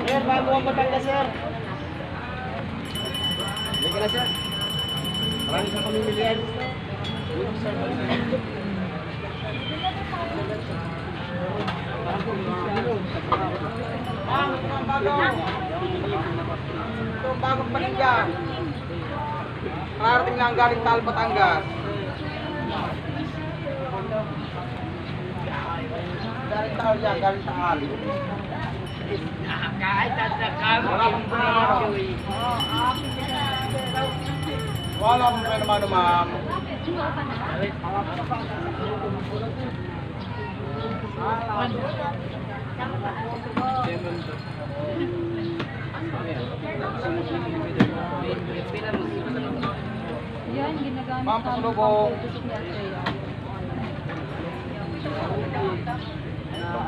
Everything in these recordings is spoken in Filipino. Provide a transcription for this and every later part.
Sir, bago ang Batangas, sir. Hindi ka na, sir. Maraming sa pamimilihan. Itong bagong paligya. Nakarating lang galing Taal, Batangas. Galing Taal yan, galing Taal. Kahit at nakakaroon Wala akong pwede naman, ma'am. Yan, ginagamit Ma'am, pasalubong.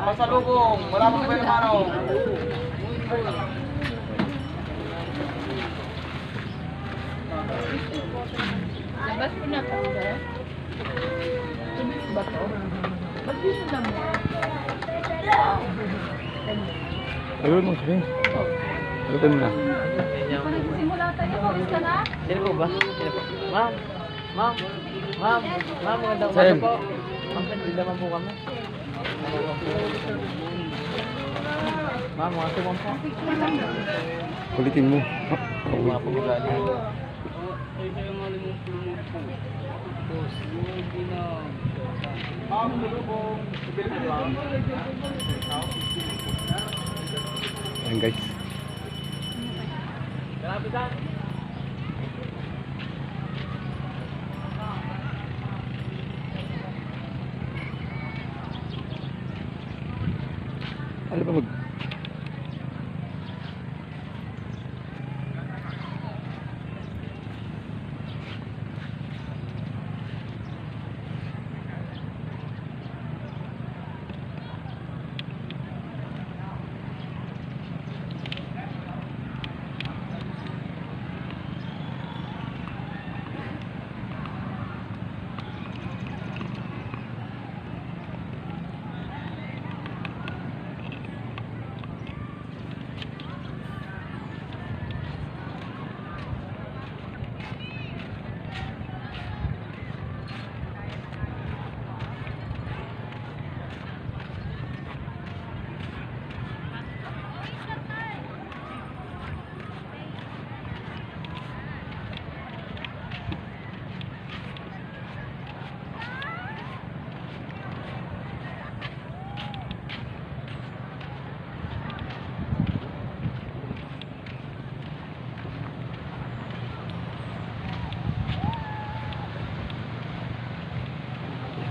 Pasalubong, wala akong pwede naman. Labas ko na po, sir. Tubig ba to? Ba't dito lang mo? Ayun mo, sige. Ayun mo na. Pa nagsimula tayo, pawis ka na? Sino po ba? Sino po? Ma'am! Ma'am! Ma'am! Ma'am, magandang Saan? umaga po. Ma'am, hindi naman po kami. Ma'am, mga tumang po. Kulitin mo. Mga po galing. Ma'am, pasalubong. Ayan guys. Kalapitan! Ano ba mag...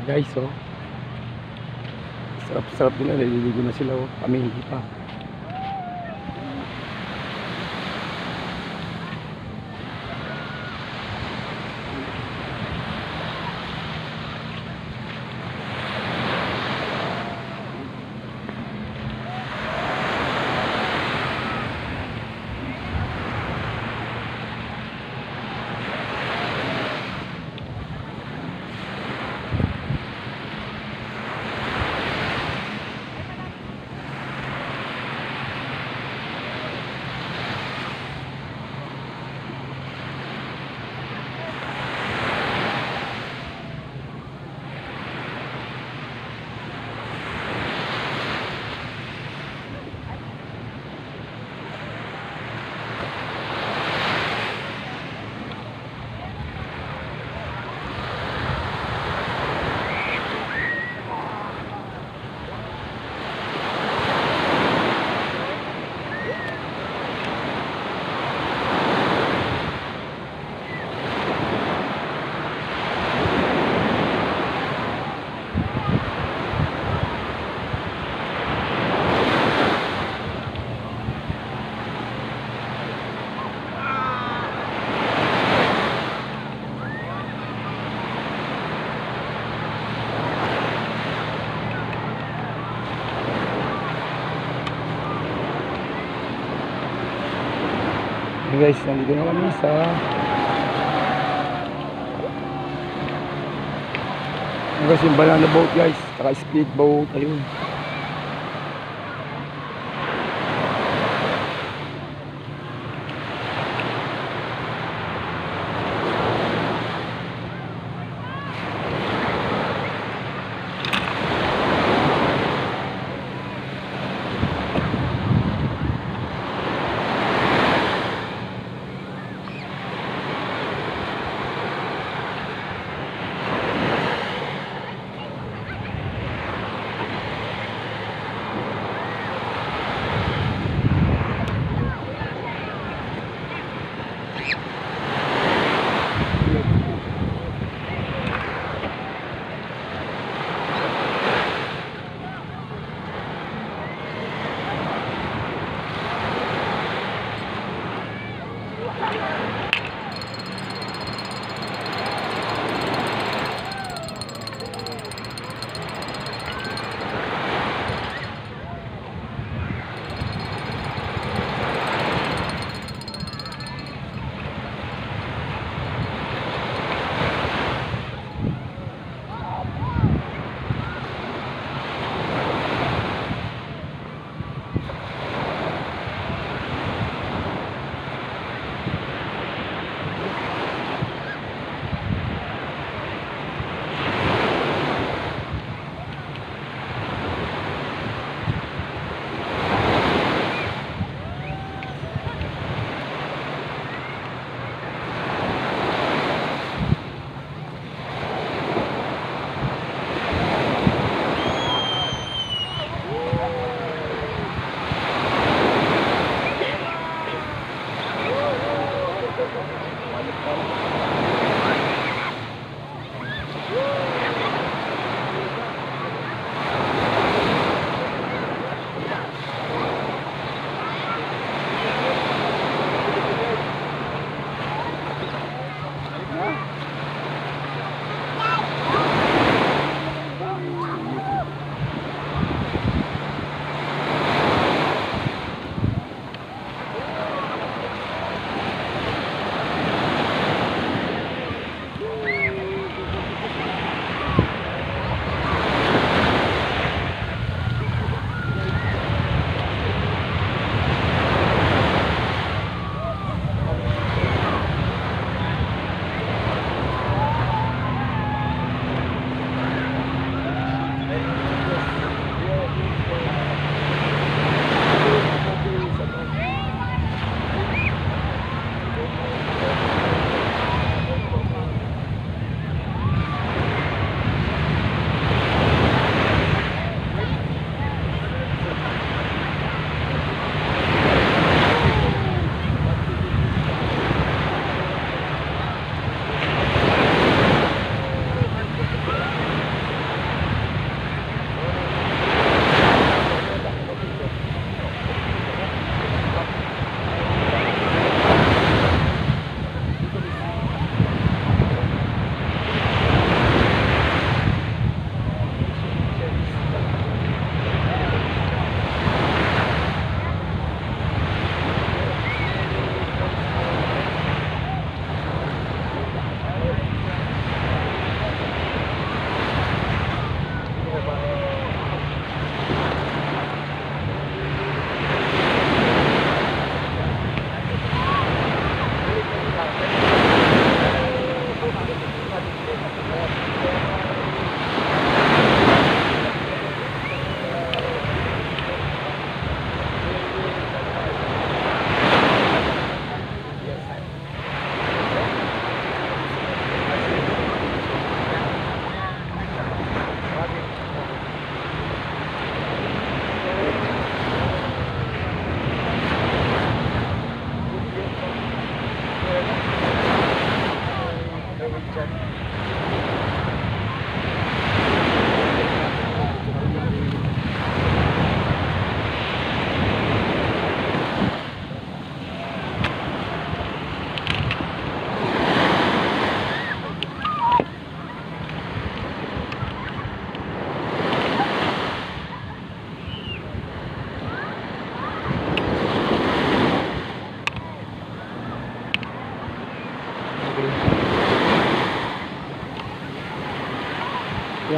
Guys, oh. Sarap-sarap nila, naliligo na sila, oh. Kami hindi pa. Okay guys, nandito na kami sa guys, yung banana boat guys, saka speed boat, ayun.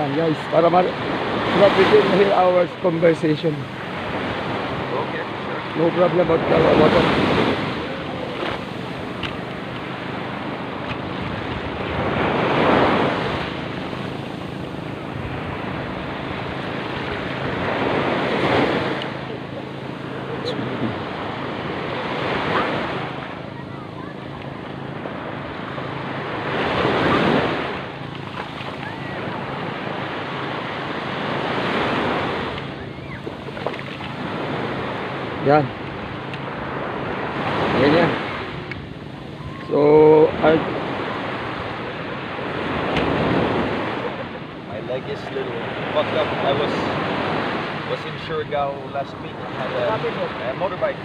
Yan guys, para not we can hear our conversation. Okay, sure. No problem about the water. Yan. Ganyan. So, My leg is little fucked up. I was in Surigao last week. I had a motorbike.